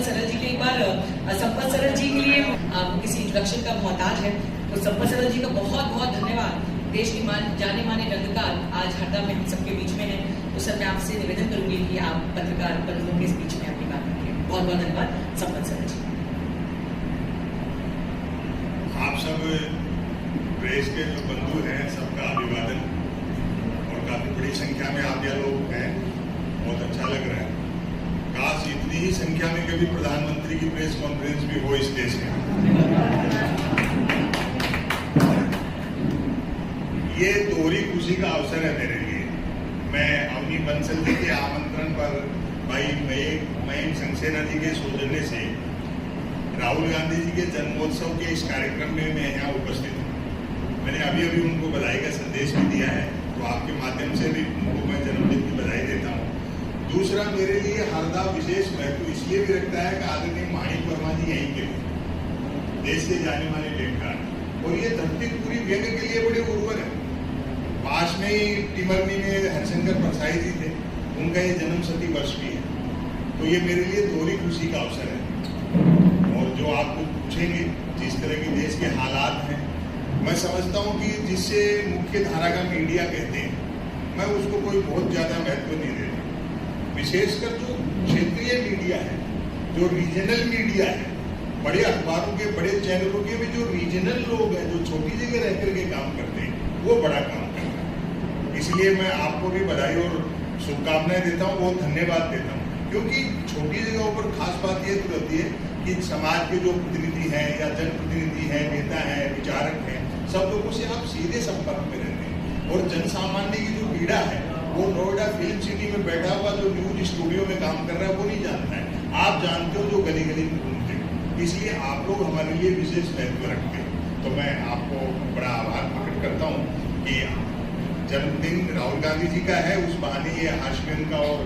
संपत सरल जी के एक बार संपत सरल जी के लिए किसी इंट्रोडक्शन का मोहताज है, तो संपत सरल जी का बहुत बहुत धन्यवाद। देश की जाने माने रंगकार आज हरदा में हम सबके बीच में है, तो सर मैं आपसे निवेदन करूंगी कि आप पत्रकारों के बीच में अपनी बात रखें। बहुत बहुत धन्यवाद संपत सरल जी। आप सब प्रेस के जो बंधु हैं सबका अभिवादन, और काफी बड़ी संख्या में आप यह लोग हैं, बहुत अच्छा लग रहा है। काश इतनी ही संख्या में कभी प्रधानमंत्री की प्रेस कॉन्फ्रेंस भी हो इस देश में। ये दोहरी खुशी का अवसर है मेरे लिए। मैं अवनी बंसल जी के आमंत्रण पर भाई मयंक सक्सेना जी के सौजन्य से राहुल गांधी जी के जन्मोत्सव के इस कार्यक्रम में मैं यहाँ उपस्थित हूँ। मैंने अभी अभी उनको बधाई का संदेश भी दिया है, तो आपके माध्यम से भी उनको मैं जन्मदिन की बधाई देता हूँ। दूसरा, मेरे लिए हरदा विशेष महत्व इसलिए भी रखता है कि आदरणीय माणिक वर्मा जी यहीं के देश के जाने माने लेखकार, और ये धरती पूरी व्यंग के लिए बड़े उर्वर है। पास में ही टिमरनी में हरिशंकर परसाई जी थे, उनका ये जन्म शती वर्ष भी है, तो ये मेरे लिए दोहरी खुशी का अवसर है। और जो आप लोग पूछेंगे जिस तरह के देश के हालात हैं, मैं समझता हूँ कि जिससे मुख्य धारा का मीडिया कहते हैं, मैं उसको कोई बहुत ज्यादा महत्व नहीं देता। विशेषकर जो क्षेत्रीय मीडिया है, जो रीजनल मीडिया है, बड़े अखबारों के बड़े चैनलों के भी जो रीजनल लोग हैं, जो छोटी जगह रह करके काम करते हैं, वो बड़ा काम करते हैं। इसलिए मैं आपको भी बधाई और शुभकामनाएं देता हूँ, बहुत धन्यवाद देता हूँ। क्योंकि छोटी जगहों पर खास बात ये तो रहती है कि समाज के जो प्रतिनिधि हैं या जनप्रतिनिधि हैं, नेता हैं, विचारक हैं, सब लोगों से आप सीधे संपर्क में रहते हैं। और जन सामान्य की जो पीड़ा है, वो नोएडा फिल्म सिटी में बैठा हुआ जो न्यूज स्टूडियो में काम कर रहा है वो नहीं जानता है। आप जानते हो जो गली गली में घूमते हैं, इसलिए आप लोग हमारे लिए विशेष महत्व रखते हैं। तो मैं आपको बड़ा आभार प्रकट करता हूँ कि जन्मदिन राहुल गांधी जी का है, उस बहाने ये हाशमियन का और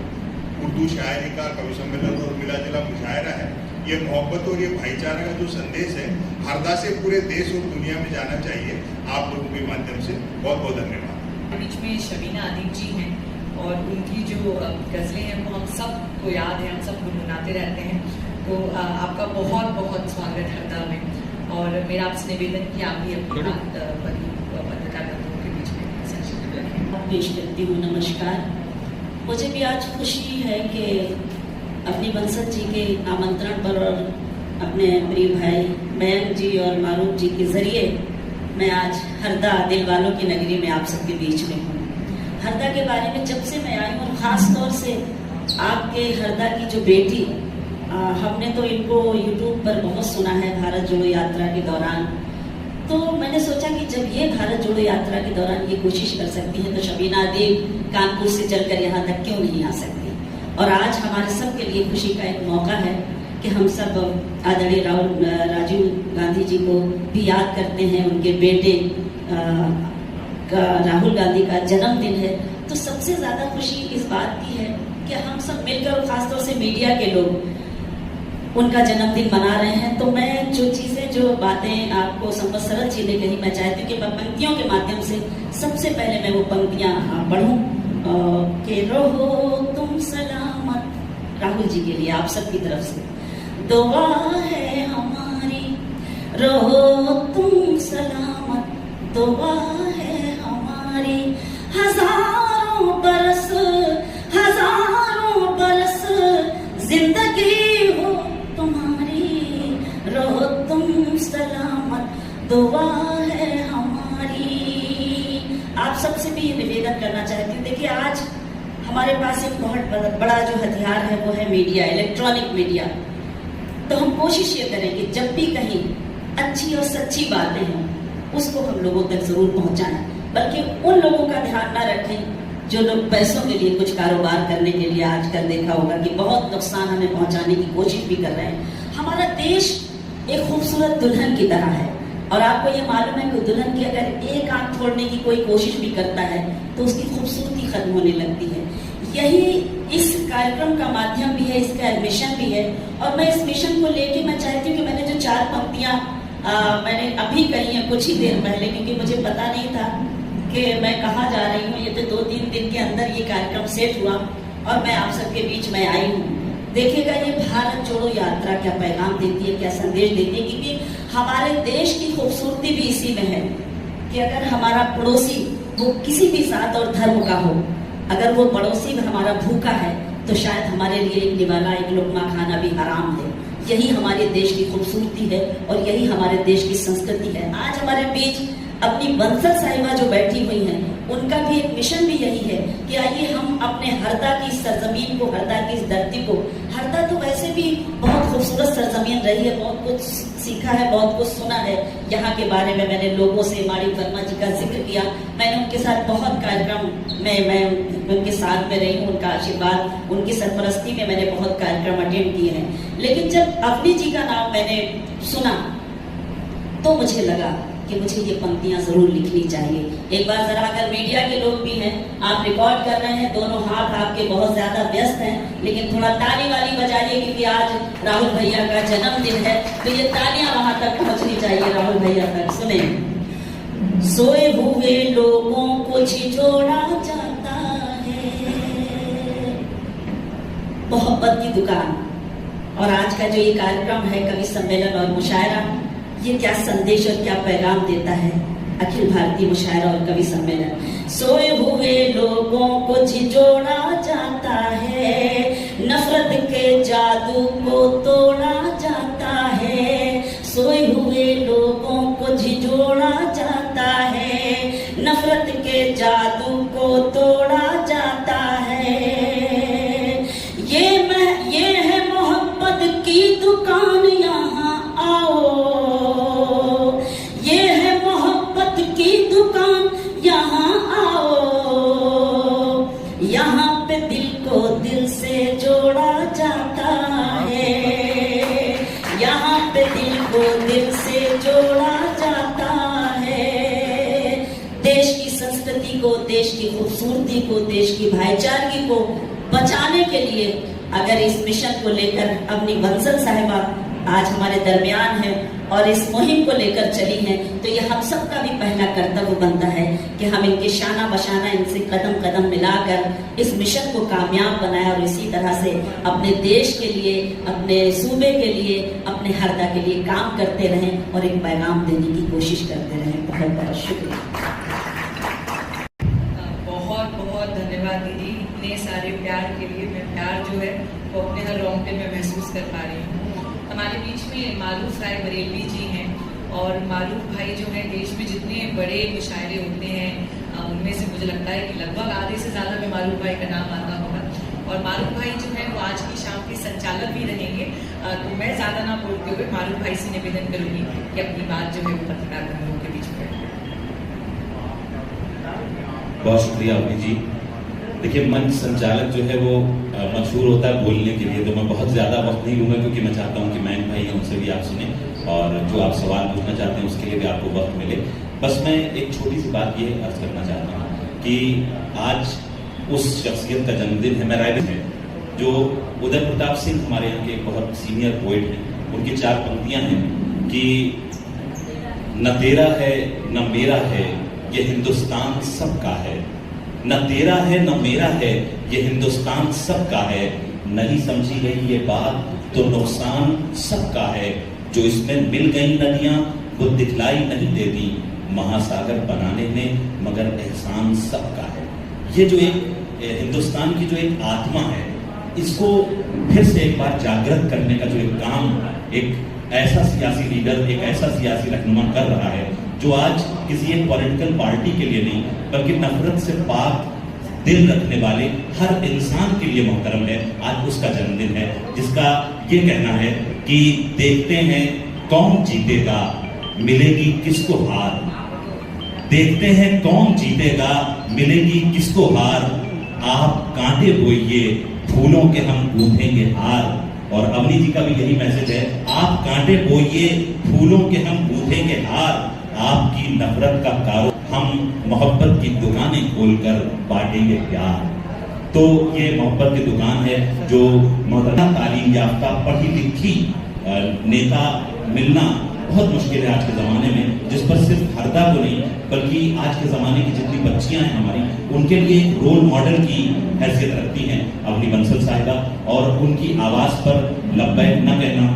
उर्दू शायरी का कवि सम्मेलन और मिला जुला मुशायरा है। ये मोहब्बत और ये भाईचारा का जो संदेश है, हरदा से पूरे देश और दुनिया में जाना चाहिए। आप लोगों के माध्यम से बहुत बहुत धन्यवाद। बीच में शबीना आदिब जी हैं, और उनकी जो गज़लें हैं वो हम सबको याद है, हम सब गुनगुनाते रहते हैं। तो आपका बहुत बहुत स्वागत हरदा में, और मेरा आपसे निवेदन कि आप भी अपनी बात पत्रकार बंधुओं के बीच में संक्षिप्त रखें। पेश करती हूँ। नमस्कार। मुझे भी आज खुशी है कि अपनी बंसल जी के आमंत्रण पर और अपने प्रिय भाई मयंक जी और मारूफ जी के जरिए मैं आज हरदा दिल वालों की नगरी में आप सबके बीच में हूँ। हरदा के बारे में जब से मैं आई हूँ, और ख़ास तौर से आपके हरदा की जो बेटी, हमने तो इनको यूट्यूब पर बहुत सुना है भारत जोड़ो यात्रा के दौरान। तो मैंने सोचा कि जब ये भारत जोड़ो यात्रा के दौरान ये कोशिश कर सकती है, तो शबीना आदिब कानपुर से चलकर यहाँ तक क्यों नहीं आ सकती। और आज हमारे सब के लिए खुशी का एक मौका है कि हम सब आदरणीय राजीव गांधी जी को भी याद करते हैं। उनके बेटे राहुल गांधी का जन्मदिन है, तो सबसे ज्यादा खुशी इस बात की है कि हम सब मिलकर, और खासतौर से मीडिया के लोग उनका जन्मदिन मना रहे हैं। तो मैं जो चीजें, जो बातें आपको संपत सरल जी ने कही, मैं चाहती हूँ कि मैं पंक्तियों के माध्यम से सबसे पहले मैं वो पंक्तियां पढ़ूं कि रहो तुम सलामत। राहुल जी के लिए आप सबकी तरफ से दुआ है हमारी, रहो तुम सलामत, दुआ है हमारी। हजारों बरस जिंदगी हो तुम्हारी, रहो तुम सलामत, दुआ है हमारी। आप सबसे भी ये निवेदन करना चाहती हूँ, देखिए आज हमारे पास एक बहुत बड़ा जो हथियार है वो है मीडिया, इलेक्ट्रॉनिक मीडिया। तो हम कोशिश ये करें कि जब भी कहीं अच्छी और सच्ची बातें हों, उसको हम लोगों तक जरूर पहुंचाएं, बल्कि उन लोगों का ध्यान ना रखें जो लोग पैसों के लिए कुछ कारोबार करने के लिए, आजकल देखा होगा कि बहुत नुकसान हमें पहुंचाने की कोशिश भी कर रहे हैं। हमारा देश एक खूबसूरत दुल्हन की तरह है, और आपको ये मालूम है कि दुल्हन की अगर एक आंख फोड़ने की कोई कोशिश भी करता है तो उसकी खूबसूरती खत्म होने लगती है। यही इस कार्यक्रम का माध्यम भी है, इसका मिशन भी है। और मैं इस मिशन को लेके मैं चाहती हूँ कि मैंने जो 4 पंक्तियां मैंने अभी कही है कुछ ही देर पहले, क्योंकि मुझे पता नहीं था कि मैं कहाँ जा रही हूँ। ये तो 2-3 दिन के अंदर ये कार्यक्रम सेट हुआ और मैं आप सबके बीच में आई हूँ। देखिएगा ये भारत जोड़ो यात्रा क्या पैगाम देती है, क्या संदेश देती है, क्योंकि हमारे देश की खूबसूरती भी इसी में है कि अगर हमारा पड़ोसी वो किसी भी जात और धर्म का हो, अगर वो पड़ोसी में हमारा भूखा है तो शायद हमारे लिए एक निवाला, एक लुकमा खाना भी हराम है। यही हमारे देश की खूबसूरती है और यही हमारे देश की संस्कृति है। आज हमारे बीच अपनी बंसल साहिबा जो बैठी हुई हैं, उनका भी एक मिशन भी यही है कि आइए हम अपने हरदा की सरजमीन को, हरदा की इस धरती को, हरदा तो वैसे भी बहुत खूबसूरत सरजमीन रही है, बहुत कुछ सीखा है, बहुत कुछ सुना है यहाँ के बारे में। मैंने लोगों से माड़ी वर्मा जी का जिक्र किया, मैंने उनके साथ बहुत कार्यक्रम में मैं उनके साथ में रही हूँ, उनका आशीर्वाद, उनकी सरपरस्ती में मैंने बहुत कार्यक्रम अटेंड किए हैं। लेकिन जब अवनी जी का नाम मैंने सुना तो मुझे लगा कि मुझे ये पंक्तियां जरूर लिखनी चाहिए। एक बार जरा, अगर मीडिया के लोग भी हैं, आप रिकॉर्ड कर रहे हैं, दोनों हाथ आपके बहुत ज्यादा व्यस्त हैं, लेकिन थोड़ा ताली वाली बजाइए क्योंकि आज राहुल भैया का जन्मदिन है, तो ये तालियां वहां तक पहुंचनी चाहिए राहुल भैया तक। सुने, सोए हुए लोगों को झिझोड़ा जाता है, मोहब्बत की दुकान। और आज का जो ये कार्यक्रम है, कवि सम्मेलन और मुशायरा, ये क्या संदेश और क्या पैगाम देता है? अखिल भारतीय मुशायरा और कवि सम्मेलन। सोए हुए लोगों को झिझोड़ा जाता है, नफरत के जादू को तोड़ा जाता है। सोए हुए लोगों को झिझोड़ा जाता है, नफरत के जादू को तोड़ा जाता है। ये है मोहब्बत की दुकान, यहाँ आओ। ये है मोहब्बत की दुकान, यहाँ आओ। यहाँ पे दिल को दिल से जोड़ा जाता है, यहाँ पे दिल को दिल से जोड़ा जाता है। देश की संस्कृति को, देश की खूबसूरती को, देश की भाईचारगी को बचाने के लिए अगर इस मिशन को लेकर अपनी बंसल साहिबा आज हमारे दरमियान है और इस मुहिम को लेकर चली हैं, तो ये हम सबका भी पहला कर्तव्य बनता है कि हम इनके शाना बशाना, इनसे कदम कदम मिलाकर इस मिशन को कामयाब बनाएं और इसी तरह से अपने देश के लिए, अपने सूबे के लिए, अपने हरदा के लिए काम करते रहें और एक पैगाम देने की कोशिश करते रहें। बहुत बहुत शुक्रिया। बहुत बहुत धन्यवाद दीदी, इतने सारे प्यार के लिए। मैं प्यार जो है वो अपने हर रोंगटे में महसूस कर पा रही हूँ। हमारे बीच में मारूफ राय बरेलवी जी हैं, और मारूफ भाई जो है, देश में जितने बड़े मुशायरे होते हैं उनमें से मुझे लगता है कि लगभग आधे से ज़्यादा में मारूफ भाई का नाम आता होगा। और मारूफ भाई जो है वो आज की शाम के संचालक भी रहेंगे। तो मैं ज़्यादा ना बोलते हुए मारूफ भाई से निवेदन करूँगी कि अपनी बात जो है वो पत्रकार बंधुओं के बीच में। बहुत शुक्रिया अवनी जी। देखिए, मंच संचालक जो है वो मशहूर होता है बोलने के लिए, तो मैं बहुत ज़्यादा वक्त नहीं लूँगा क्योंकि मैं चाहता हूँ कि मैन भाई हैं, उनसे भी आप सुने और जो आप सवाल पूछना चाहते हैं उसके लिए भी आपको वक्त मिले। बस मैं एक छोटी सी बात ये अर्ज करना चाहता हूँ कि आज उस शख्सियत का जन्मदिन है, मैं रायगढ़ में, जो उदय प्रताप सिंह हमारे यहाँ के एक बहुत सीनियर पोइट हैं। उनकी 4 पंक्तियाँ हैं कि न तेरा है न मेरा है, ये हिंदुस्तान सबका है। न तेरा है न मेरा है, ये हिंदुस्तान सबका है। नहीं समझी गई ये बात तो नुकसान सबका है। जो इसमें मिल गई नदियां वो दिखलाई नहीं देती, महासागर बनाने में मगर एहसान सबका है। ये जो एक हिंदुस्तान की जो एक आत्मा है, इसको फिर से एक बार जागृत करने का जो एक काम एक ऐसा सियासी लीडर, एक ऐसा सियासी रहनुमा कर रहा है जो आज किसी एक पॉलिटिकल पार्टी के लिए नहीं बल्कि नफरत से पाक दिल रखने वाले हर इंसान के लिए मोहतरम है। आज उसका जन्मदिन है, जिसका ये कहना है कि देखते हैं कौन जीतेगा, मिलेगी किसको हार। देखते हैं कौन जीतेगा, मिलेगी किसको हार। आप कांटे बोइए, फूलों के हम गूंथेंगे हार। और अवनी जी का भी यही मैसेज है, आप कांटे बोइए, फूलों के हम गूंथेंगे हार। आपकी नफरत का कारो हम मोहब्बत की दुकानें खोलकर बांटेंगे प्यार। तो ये मोहब्बत की दुकान है जो मोहतरमा तालीम याफ्ता पढ़ी लिखी नेता मिलना बहुत मुश्किल है आज के ज़माने में, जिस पर सिर्फ हरदा को नहीं बल्कि आज के ज़माने की जितनी बच्चियां हैं हमारी, उनके लिए एक रोल मॉडल की हैसियत रखती हैं अवनी बंसल साहिबा। और उनकी आवाज़ पर लब्बैक न कहना,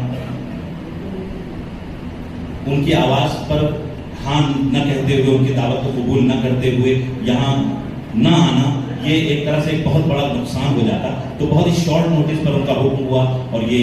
उनकी आवाज़ पर हाँ न कहते हुए, उनकी दावत को कबूल न करते हुए यहाँ न आना, ये एक तरह से एक बहुत बड़ा नुकसान हो जाता। तो बहुत ही शॉर्ट नोटिस पर उनका हुक्म हुआ और ये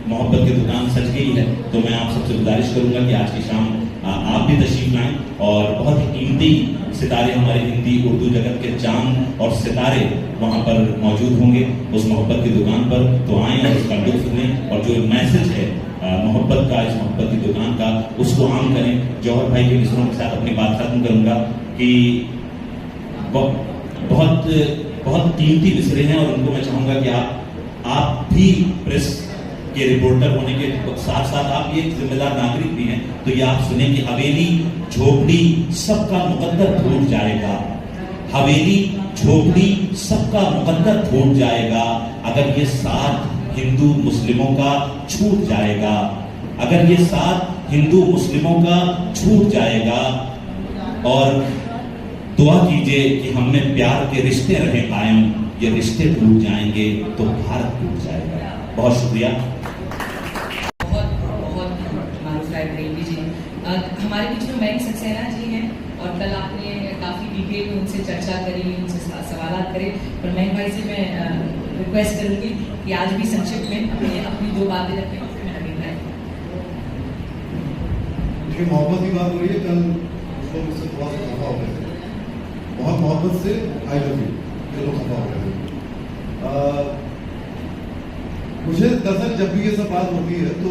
मोहब्बत की दुकान सज गई है। तो मैं आप सबसे गुजारिश करूंगा कि आज की शाम आप भी तशरीफ लाएं और बहुत ही कीमती सितारे, हमारे हिंदी उर्दू जगत के चांद और सितारे वहाँ पर मौजूद होंगे उस मोहब्बत की दुकान पर। तो आएँ और उसका लुत्फ लें और जो मैसेज है मोहब्बत का, इस मोहब्बत की दुकान का, उसको आम करें। जौहर भाई के मिसरों के साथ अपनी बात खत्म करूंगा कि बहुत बहुत कीमती मिसरे हैं और उनको मैं चाहूंगा कि आप भी प्रेस के रिपोर्टर होने के साथ साथ आप ये जिम्मेदार नागरिक भी हैं, तो ये आप सुने कि हवेली झोपड़ी सबका मुकद्दर टूट जाएगा, हवेली झोपड़ी सबका मुकद्दर टूट जाएगा अगर ये साथ हिंदू मुस्लिमों का छूट जाएगा, अगर ये साथ हिंदू मुस्लिमों का छूट जाएगा। और दुआ कीजिए कि हमने प्यार के रिश्ते रहे कायम, ये रिश्ते टूट जाएंगे तो भारत टूट जाएगा। बहुत शुक्रिया। बहुत मारूफ लाइब्रेरी जी, हमारे बीच में मयंक सक्सेना जी हैं और कल आपने काफ़ी डिटेल में उनसे चर्चा करी, उनसे सवाल करे, पर मयंक भाई से मैं रिक्वेस्ट करूंगी कि आज भी संक्षिप्त में अपनी दो बातें रखें। मोहब्बत की बात हो रही है, कल उसको मुझसे थोड़ा सा खफा हो गए थे, बहुत मोहब्बत से आई लव यू, चलो खफा हो गए थे। मुझे दरअसल जब भी ये सब बात होती है तो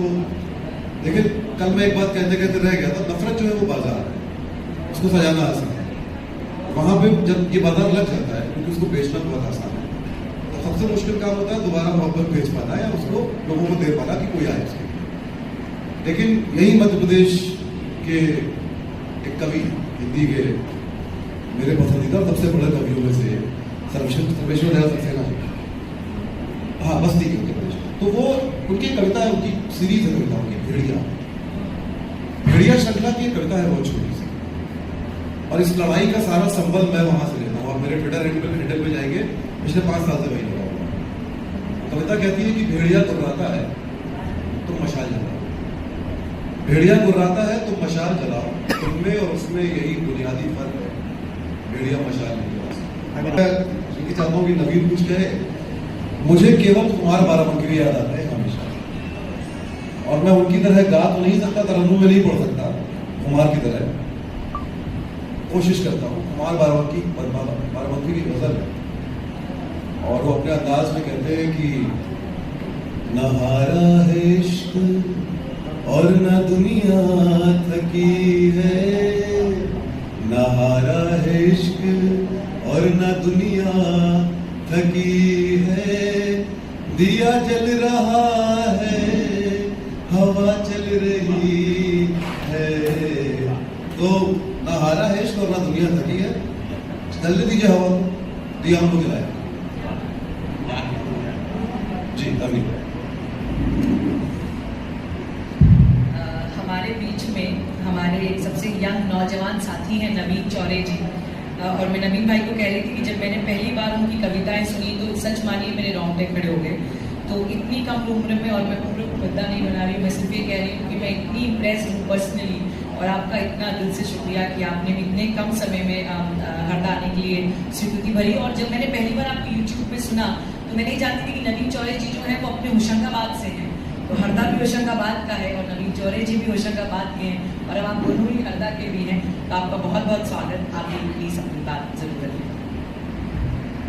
देखिए, कल मैं एक बात कहते कहते रह गया था, नफरत जो है वो बाजार है, उसको सजाना आसान है, वहां पे जब ये बाजार लग जाता है क्योंकि उसको बेचना बहुत आसान है, तो सबसे मुश्किल काम होता है दोबारा मोहब्बत बेच पाना या उसको लोगों को दे पाना कि कोई आए उसके। लेकिन यही मध्य प्रदेश के एक कवि, हिंदी के मेरे पसंदीदा सबसे बड़े कवियों में से सर्वेश्वर दयाल सक्सेना जी, हाँ बस्ती के उत्तर प्रदेश, तो वो उनकी कविता है, उनकी सीरीज है कविताओं की, भेड़िया श्रृंखला की कविता है बहुत छोटी सी, और इस लड़ाई का सारा संबल मैं वहां से लेता हूँ। और मेरे ट्विटर हैंडल पे जाएंगे, पिछले 5 साल से वही लगा हुआ। कविता कहती है कि भेड़िया गुर्राता है तो मशाल जलाओ, भेड़िया गुर्राता है तो मशाल जलाओ, तुममें और उसमें यही बुनियादी फर्क है, भेड़िया मशाल नहीं जला। मैं चाहता हूँ कि नवीन कुछ कहे, मुझे केवल कुमार बाराबंकी याद आता है हमेशा, और मैं उनकी तरह गा तो नहीं सकता, तरन्नुम में नहीं पढ़ सकता कुमार की तरह, कोशिश करता हूँ। कुमार बाराबंकी की गजल है और वो अपने अंदाज में कहते हैं कि नहारा है इश्क और न दुनिया थकी है, नहारा है इश्क और न दुनिया थकी है, दिया जल रहा है हवा चल रही है। तो नहारा है इश्क और न दुनिया थकी है, जल्दी दीजिए हवा, दिया हमको जलाए जी। अभी हमारे बीच में हमारे सबसे यंग नौजवान साथी हैं नवीन चौरे जी, और मैं नवीन भाई को कह रही थी कि जब मैंने पहली बार उनकी कविताएं सुनी तो सच मानिए मेरे रोंगटे खड़े हो गए। तो इतनी कम उम्र में, और मैं पूरा मुद्दा नहीं बना रही हूँ, मैं सिर्फ ये कह रही हूँ कि मैं इतनी इम्प्रेस्ड हूँ पर्सनली, और आपका इतना दिल से शुक्रिया कि आपने इतने कम समय में हरदा आने के लिए स्वीकृति भरी। और जब मैंने पहली बार आपको यूट्यूब पे सुना तो मैं नहीं जानती थी कि नवीन चौरे जी जो है वो अपने होशंगाबाद से हैं, तो हरदा भी होशंगाबाद का है और नवीन चौरे जी भी होशंगाबाद के हैं, और अब आप दोनों ही हरदा के भी हैं। तो आपका बहुत बहुत स्वागत, आप प्लीज अपनी बात जरूर करें।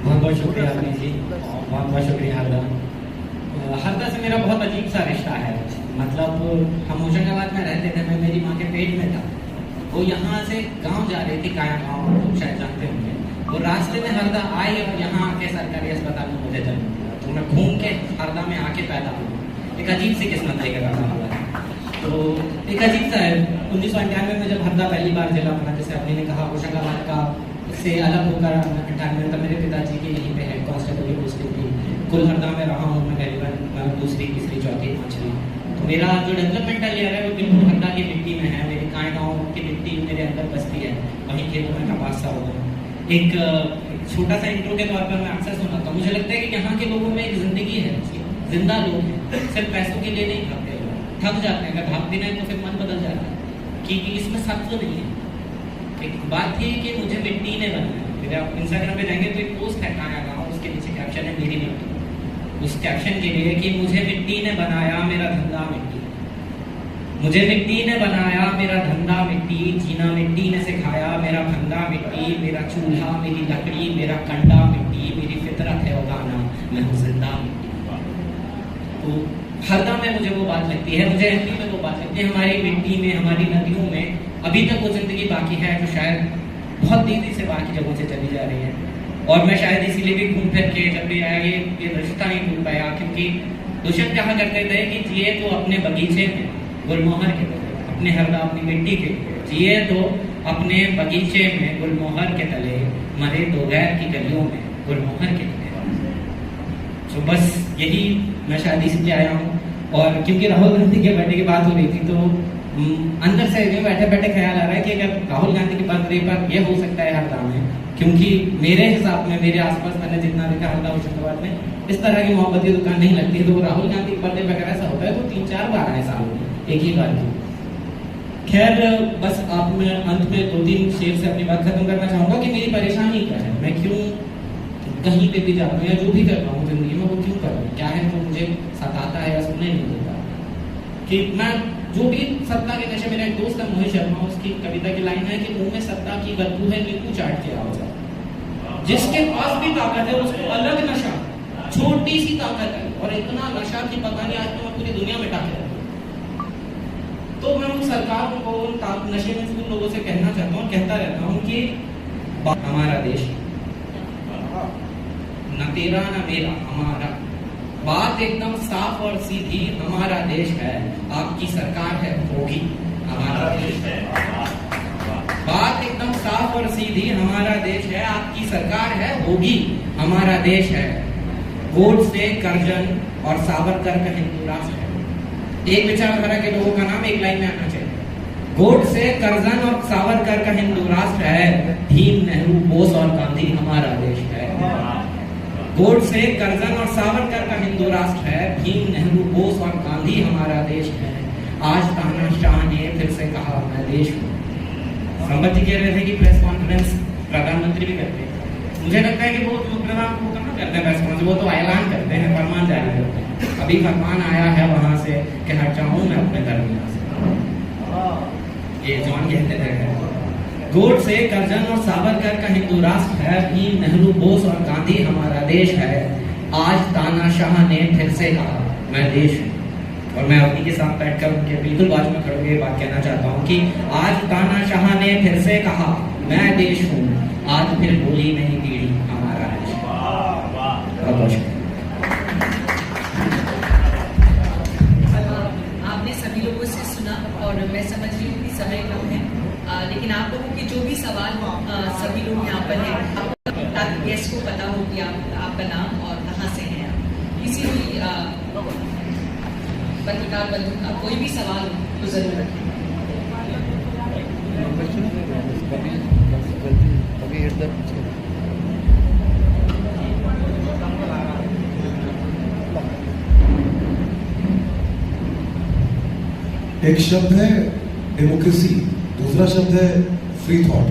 बहुत बहुत शुक्रिया अवनी जी, बहुत बहुत शुक्रिया हरदा। हरदा से मेरा बहुत अजीब सा रिश्ता है, मतलब हम होशंगाबाद में रहते थे, मैं मेरी माँ के पेट में था, वो यहाँ से गांव जा रही थी, काया गाँव तुम शायद जानते होंगे, वो रास्ते में हरदा आई और यहाँ आके सरकारी अस्पताल में मुझे जन्म दिया, तो मैं घूम के हरदा में आके पैदा हुआ। एक अजीब सी किस्मत लेकर रखा हुआ है, तो एक अजीब सा है। 1998 में जब हरदा पहली बार जिला बना, जैसे आपने ने कहा होशंगाबाद का से अलग होकर 98 तक मेरे पिताजी के यहीं पे हेड कांस्टेबल की पोस्टिंग थी। कुल हरदा में रहा हूँ मैं करीबन दूसरी तीसरी चौथी पाँचवीं, मेरा जो डेवलपमेंटल लेयर है वो बिल्कुल हरदा की मिट्टी में है। मेरी कांय गाँव की मिट्टी मेरे अंदर बसती है, वहीं खेतों में कपास सा होगा। एक छोटा सा इंट्रो के तौर पर मैं अक्सर सुनाता हूँ, मुझे लगता है कि यहाँ के लोगों में एक जिंदगी है, जिंदा लोग हैं, सिर्फ पैसों के लिए नहीं खाते, थक जाते हैं, अगर भागते नहीं तो फिर मन बदल जाता है कि इसमें सत्व नहीं है। एक बात थी कि मुझे मिट्टी ने बनाया। फिर आप इंस्टाग्राम पे जाएंगे तो एक पोस्ट है काया गाँव, उसके नीचे कैप्शन है मेरी मिट्टी। उस कैप्शन के लिए कि मुझे मिट्टी ने बनाया, मेरा धंधा मिट्टी, मुझे मिट्टी ने बनाया, मेरा धंधा मिट्टी, जीना मिट्टी ने सिखाया, मेरा फंदा मिट्टी, मेरा चूल्हा, मेरी लकड़ी, मेरा कंडा मिट्टी, मेरी फितरत है उगाना, मैं हूँ जिंदा मिट्टी। तो हरदा में मुझे वो बात लगती है, मुझे एमपी में वो बात लगती है, हमारी मिट्टी में, हमारी नदियों में अभी तक वो जिंदगी बाकी है जो शायद बहुत तेजी से बाकी जगहों से चली जा रही है। और मैं शायद इसीलिए भी घूम फिर के जब भी आया ये रिश्ता नहीं टूट पाया, क्योंकि दुष्यंत कहा करते थे कि जिए तो अपने बगीचे में गुलमोहर के तले, अपने हरदा अपनी मिट्टी के, जिए तो अपने बगीचे में गुलमोहर के तले, मरे तो गैर की गलियों में गुलमोहर के तले। तो बस यही मैं शायद इसलिए आया हूँ। और क्योंकि राहुल गांधी के बर्थडे की बात हो रही थी तो अंदर से बैठे बैठे ख्याल आ रहा है कि अगर राहुल गांधी की बर्थडे पर यह हो सकता है हरदा में, क्योंकि मेरे हिसाब में मेरे आसपास मैंने जितना देखा हरदा होशंगाबाद में इस तरह की मोहब्बती दुकान नहीं लगती है। तो राहुल गांधी के बर्थडे पर ऐसा होता है तो 3-4 बार आए साल में, एक ही बार की। खैर बस आप मैं अंत में 2-3 शेर से अपनी बात खत्म करना चाहूंगा कि मेरी परेशानी क्या है, मैं क्यों कहीं पे भी जाता हूँ या जो भी कर रहा हूँ जिंदगी में वो क्यों कर रहा हूँ, क्या है जो मुझे सताता है या सुनने नहीं देता। कि मैं जो भी सत्ता के नशे, मेरा एक दोस्त है मोहित शर्मा, उसकी कविता की लाइन है कि मुंह में सत्ता की बदबू है, नींबू चाट के आओ जाओ। जिसके पास भी ताकत है उसको अलग नशा, छोटी सी ताकत है और इतना नशा की पता नहीं आज तो मैं पूरी दुनिया में टाके। तो मैं उन सरकारों को उन नशे में उन लोगों से कहना चाहता हूँ, कहता रहता हूँ कि हमारा देश न तेरा न मेरा, हमारा, बात एकदम साफ और सीधी, हमारा देश है, आपकी सरकार है, होगी हमारा देश है। बात एकदम साफ और सीधी, हमारा देश है, आपकी सरकार है, होगी हमारा देश है। गोड से करजन और सावरकर का हिंदू राष्ट्र है। एक विचारधारा के लोगों का नाम एक लाइन में आना चाहिए। गोड से करजन और सावरकर का हिंदू राष्ट्र है, भीम, नेहरू, बोस और गांधी हमारा देश है। गोड से करजन और सावरकर का हिंदू राष्ट्र है, भीम, नेहरू, बोस और गांधी हमारा देश है। आज तानाशाह ने फिर से कहा मैं देश हूँ। संबत जी कह रहे थे कि प्रेस कॉन्फ्रेंस प्रधानमंत्री भी करते हैं। मुझे लगता है कि वो कहाँ करते हैं प्रेस कॉन्फ्रेंस, वो तो ऐलान करते हैं, फरमान जारी करते हैं। अभी फरमान आया है वहां से कि हट जाऊं मैं अपने दरमियान से, ये जॉन कहते थे। गोड से करजन और सावरकर का हिंदू राष्ट्र है, भीम, नेहरू, बोस और गांधी हमारा देश है। आज तानाशाह ने फिर से कहा मैं देश हूँ। और मैं अपनी के साथ बैठकर उनके बिल्कुल बाजू में खड़े होकर बात कहना चाहता हूँ कि आज तानाशाह ने फिर से कहा मैं देश हूँ। आज फिर बोली नहीं पीढ़ी हमारा देश। बहुत शुक्रिया। आपने सभी लोगों से सुना और मैं समझ रही हूँ कि समय कम है, लेकिन आप लोगों के जो भी सवाल सभी लोग यहाँ पर हैं, ताकि गेस्ट को पता हो कि आपका नाम और कहाँ से हैं आप। किसी भी पत्रकार बंधु का कोई भी सवाल हो तो जरूर रखें। एक शब्द है डेमोक्रेसी, दूसरा शब्द है फ्री थॉट,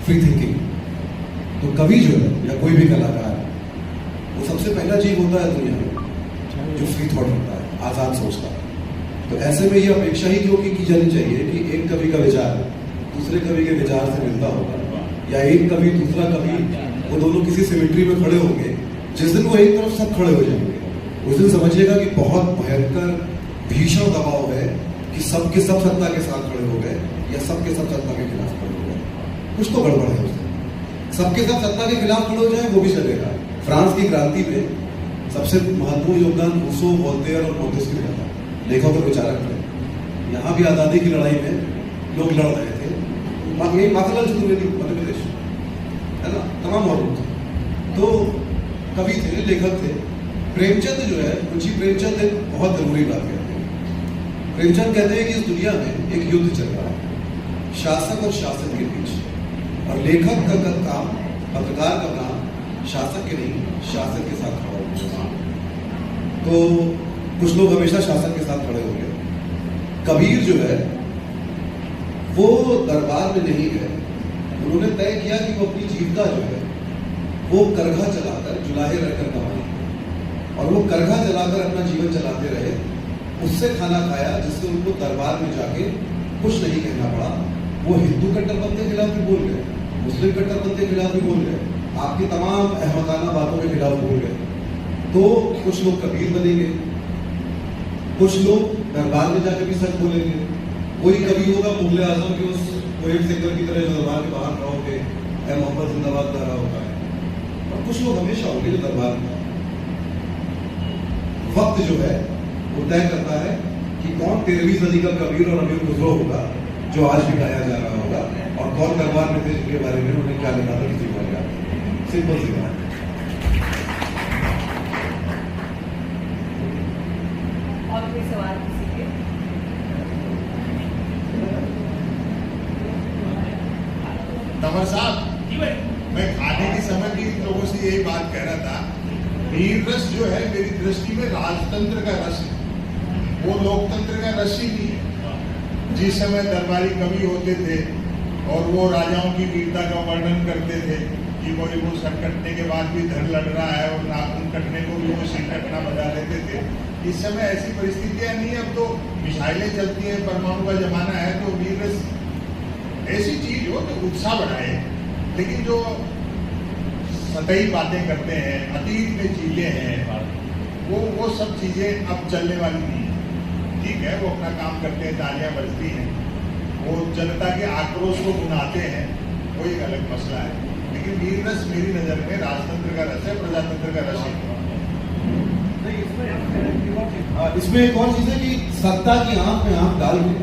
फ्री थिंकिंग। तो कवि जो है या कोई भी कलाकार, वो सबसे पहला जीव होता है दुनिया में जो फ्री थॉट होता है, आजाद सोचता है। तो ऐसे में ये अपेक्षा ही जो की जानी चाहिए कि एक कवि का विचार दूसरे कवि के विचार से मिलता होगा, या एक कवि दूसरा कवि, वो दोनों किसी सिमेट्री में खड़े होंगे। जिस दिन वो एक तरफ सब खड़े हो जाएंगे उस दिन समझिएगा कि बहुत भयंकर भीषण दबाव है कि सबके सब सत्ता के साथ खड़े हो गए या सबके सब सत्ता के खिलाफ खड़े हो गए। कुछ तो गड़बड़ है उसमें। सबके सब सत्ता के खिलाफ खड़े हो जाए वो भी चलेगा। फ्रांस की क्रांति में सबसे महत्वपूर्ण योगदान रूसो, वोल्टेयर और मोंटेस्क्यू का था, लेखक और विचारक थे। यहाँ भी आज़ादी की लड़ाई में लोग लड़ रहे थे। माखनलाल चतुर्वेदी मध्य प्रदेश है ना, तमाम और लोग थे। तो कवि थे, लेखक थे। प्रेमचंद जो है, मुंशी प्रेमचंद एक बहुत जरूरी बात कहते हैं प्रेमचंद कहते हैं कि इस दुनिया में एक युद्ध चल रहा है शासक और शासन के बीच, और लेखक का काम, पत्रकार का काम शासक के नहीं शासन के साथ खड़ा होगा। तो कुछ लोग हमेशा शासन के साथ खड़े होंगे। कबीर जो है वो दरबार में नहीं गए, उन्होंने तय किया कि वो अपनी जीविका जो है वो करघा चलाकर जुलाहे रहकर कमाए, और वो करघा चलाकर अपना जीवन चलाते रहे। उससे खाना खाया जिससे उनको दरबार में जाके कुछ नहीं कहना पड़ा। वो हिंदू कट्टरपंथी के खिलाफ भी बोल गए, मुस्लिम कट्टरपंथी के खिलाफ भी बोल गए, आपकी तमाम अहमकाना बातों के खिलाफ बोल गए। तो कुछ लोग कबीर बनेंगे, कुछ लोग दरबार में जाकर भी सच बोलेंगे। कोई कभी होगा मुगल आजम के उस पोएट सिंगर की तरह जो दरबार के बाहर खड़ा होके ऐ मोहम्मद जिंदाबाद कर रहा होता है, और कुछ लोग हमेशा होंगे जो दरबार में। वक्त जो है वो तय करता है कि कौन 13वीं सदी का कबीर और अमीर खुसरो होगा जो आज भी गाया जा रहा होगा, और कौन दरबार में थे जिनके बारे में उन्होंने क्या लिखा था किसी को याद नहीं। सिंपल सी बात। और कोई सवाल किसी के? तंवर साहब, मैं खाने के समय भी लोगों से यही बात कह रहा था, वीर रस जो है मेरी दृष्टि में राजतंत्र का रस है, वो लोकतंत्र का रस ही नहीं है। जिस समय दरबारी कवि होते थे और वो राजाओं की वीरता का वर्णन करते थे कि वो सर कटने के बाद भी धड़ लड़ रहा है और नाखून कटने को भी वो सिर कटना बता देते थे। इस समय ऐसी परिस्थितियां नहीं, अब तो मिसाइलें चलती हैं, परमाणु का जमाना है, तो वीर रस ऐसी चीज हो तो उत्साह बढ़ाए। लेकिन जो सतही बातें करते हैं, अतीत में चीजें हैं, वो सब चीजें अब चलने वाली नहीं है। ठीक है, वो अपना काम करते हैं, तालियां बजती हैं, वो जनता के आक्रोश को भुनाते हैं, वो एक अलग मसला है। लेकिन वीर रस मेरी नजर में राजतंत्र का रस है, प्रजातंत्र का रस है। इसमें एक और चीज है कि सत्ता की आंख में आंख डाल के,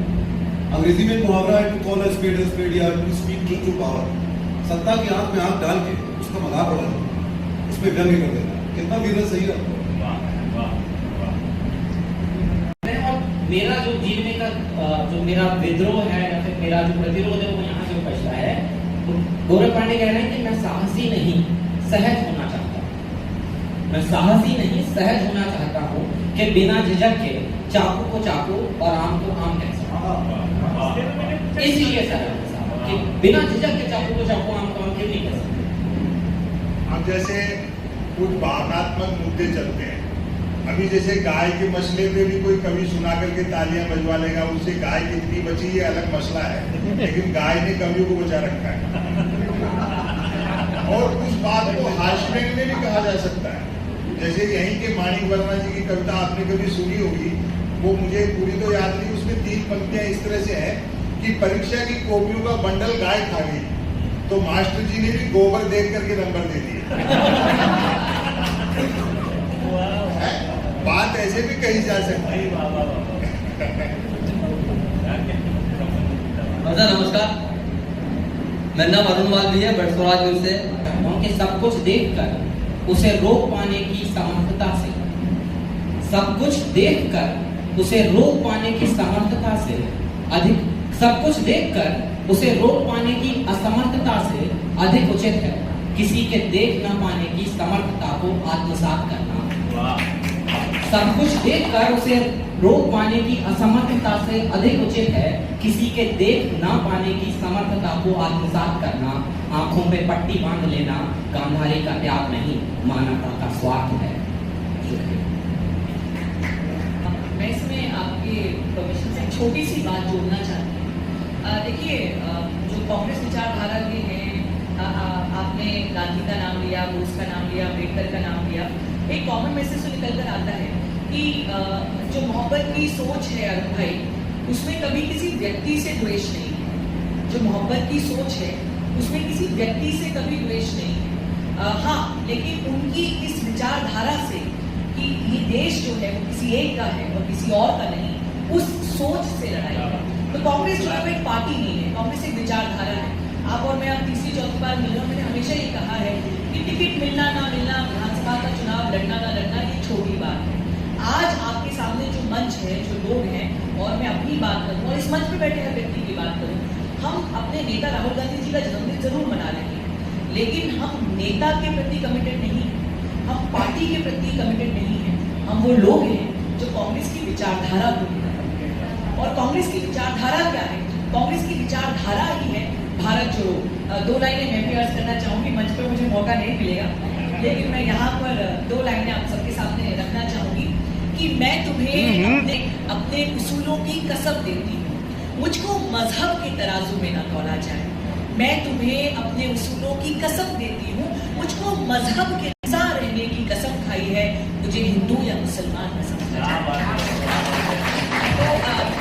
अंग्रेजी में मुहावरा है टू कॉल अ स्पेड या to speak truth to power. सत्ता की आंख में आंख डाल के उसका मजाक उड़ा, उसमें व्यंग्य कर देना, कितना वीर सही रहता है। मेरा जो जीने का जो मेरा विद्रोह है या फिर मेरा जो प्रतिरोध है वो यहाँ से उपजता है। गौरव पांडे कह रहे हैं कि मैं साहसी नहीं सहज होना चाहता हूँ, मैं साहसी नहीं सहज होना चाहता हूँ कि बिना झिझक के चाकू को चाकू और आम को आम कह सकता। इसलिए सहज कि बिना झिझक के चाकू को चाकू आम को आम क्यों नहीं कह सकते। अब जैसे कुछ भावनात्मक मुद्दे चलते हैं, अभी जैसे गाय के मसले पे भी कोई कवि सुना करके तालियां बजवा लेगा, उससे गाय कितनी बची ये अलग मसला है, लेकिन गाय ने कवियों को बचा रखा है। और उस बात को हाशमेंग में भी कहा जा सकता है। जैसे यहीं के माणिक वर्मा जी की कविता आपने कभी सुनी होगी, वो मुझे पूरी तो याद नहीं, उसमें 3 पंक्तियां इस तरह से है कि परीक्षा की कॉपियों का बंडल गाय खा गई, तो मास्टर जी ने भी गोबर देख करके नंबर दे दिया। बात ऐसे भी कही जा सकती है। नमस्कार, मेरा नाम अरुण वाल्मी है, बड़सोराजपुर से। क्योंकि सब कुछ देखकर उसे रोक पाने की समर्थता से, सब कुछ देखकर उसे रोक पाने की समर्थता से अधिक, सब कुछ देखकर उसे रोक पाने की असमर्थता से अधिक उचित है किसी के देख न पाने की समर्थता को आत्मसात करना। सब कुछ देखकर उसे रोक पाने की असमर्थता से अधिक उचित है किसी के देख ना पाने की समर्थता को आत्मसात करना। आंखों पे पट्टी बांध लेना गांधारी का त्याग नहीं, मानवता का स्वार्थ है। मैं इसमें आपके परमिशन से छोटी सी बात जोड़ना चाहती हूँ। देखिए, जो कांग्रेस विचारधारा के हैं, आपने गांधी का नाम लिया, बोस का नाम लिया, अम्बेडकर का नाम लिया, एक कॉमन मैसेज तो निकल कर आता है कि जो मोहब्बत की सोच है अरुण भाई, उसमें कभी किसी व्यक्ति से द्वेष नहीं है। जो मोहब्बत की सोच है उसमें किसी व्यक्ति से कभी द्वेष नहीं है। हाँ, लेकिन उनकी इस विचारधारा से कि ये देश जो है वो किसी एक का है और किसी और का नहीं, उस सोच से लड़ाई है। तो कांग्रेस जो है वो एक पार्टी नहीं है, कांग्रेस एक विचारधारा है। आप और मैं अब तीसरी चौथी बार मिल रहा हूँ, मैंने हमेशा ये कहा है कि टिकट मिलना ना मिलना, विधानसभा का चुनाव लड़ना ना लड़ना, ये छोटी बात है। आज आपके सामने जो मंच है, जो लोग हैं, और मैं अपनी बात करूं और इस मंच पे बैठे हर व्यक्ति की बात करूं, हम अपने नेता राहुल गांधी जी का जन्मदिन जरूर मना रहे हैं, लेकिन हम नेता के प्रति कमिटेड नहीं हैं, हम पार्टी के प्रति कमिटेड नहीं हैं। हम वो लोग हैं जो कांग्रेस की विचारधारा को लेकर हैं। और कांग्रेस की विचारधारा क्या है? कांग्रेस की विचारधारा ही है भारत जोड़ो। 2 लाइनें मैं भी अर्ज करना चाहूंगी, मंच पर मुझे मौका नहीं मिलेगा, लेकिन मैं यहाँ पर 2 लाइनें आप सबके सामने रखना चाहूंगी कि मैं तुम्हें अपने उसूलों की कसम देती हूँ, मुझको मजहब के तराजू में न तौला जाए। मैं तुम्हें अपने उसूलों की कसम देती हूँ, मुझको मजहब के अनुसार रहने की कसम खाई है, मुझे हिंदू या मुसलमान न समझा जाए। तो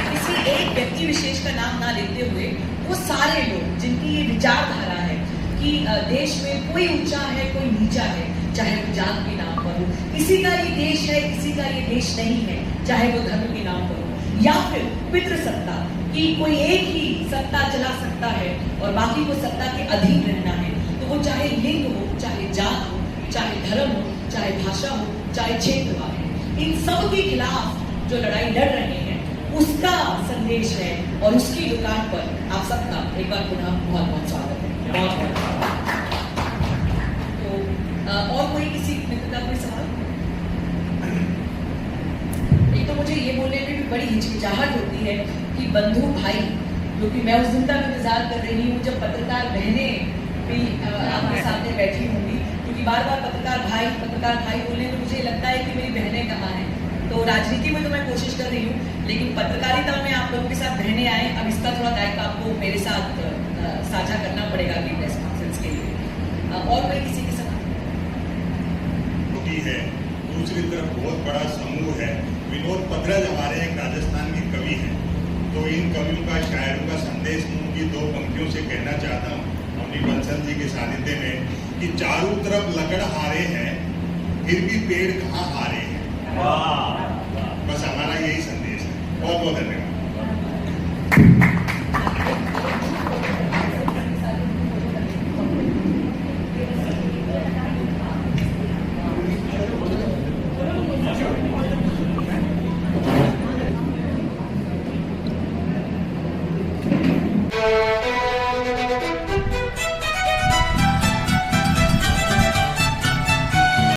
किसी एक व्यक्ति विशेष का नाम ना लेते हुए वो सारे लोग जिनकी ये विचारधारा है कि देश में कोई ऊंचा है कोई नीचा है, चाहे वो जात के नाम पर हो, किसी का ये देश है किसी का ये देश नहीं है, चाहे वो धर्म के नाम पर हो, या फिर पितृसत्ता कि कोई एक ही सत्ता चला सकता है और बाकी को सत्ता के अधीन रहना है, तो वो चाहे लिंग हो, चाहे जात हो, चाहे धर्म हो, चाहे भाषा हो, चाहे क्षेत्रवाद है, इन सब के खिलाफ जो लड़ाई लड़ रहे हैं उसका संदेश है। और उसकी दुकान पर आप सबका एक बार पुनः बहुत बहुत स्वागत है। बहुत तो और कोई किसी मित्र का कोई सवाल? एक तो मुझे ये बोलने में भी बड़ी हिचकिचाहट होती है कि बंधु भाई, क्योंकि मैं उस दिन तक इंतजार कर रही हूँ जब पत्रकार बहनें भी आपके सामने बैठी होंगी, क्योंकि बार बार पत्रकार भाई बोलने में मुझे लगता है कि मेरी बहनें कहाँ हैं। तो राजनीति में तो मैं कोशिश कर रही हूँ, लेकिन पत्रकारिता में आप लोगों के साथ बहनें आए, अब इसका थोड़ा दायित्व आपको मेरे साथ साझा करना पड़ेगा कि प्रेस कॉन्फ्रेंस के लिए। और कोई किसी के सवाल है? दूसरी तरफ बहुत बड़ा समूह है। विनोद पद्रज हमारे एक राजस्थान के कवि हैं, तो इन कवियों का शायरों का संदेश उनकी 2 पंक्तियों से कहना चाहता हूँ अवनी बंसल जी के सानिध्य में कि चारों तरफ लकड़हारे हैं फिर भी पेड़ कहाँ हारे हैं। बस हमारा यही संदेश है। बहुत बहुत धन्यवाद।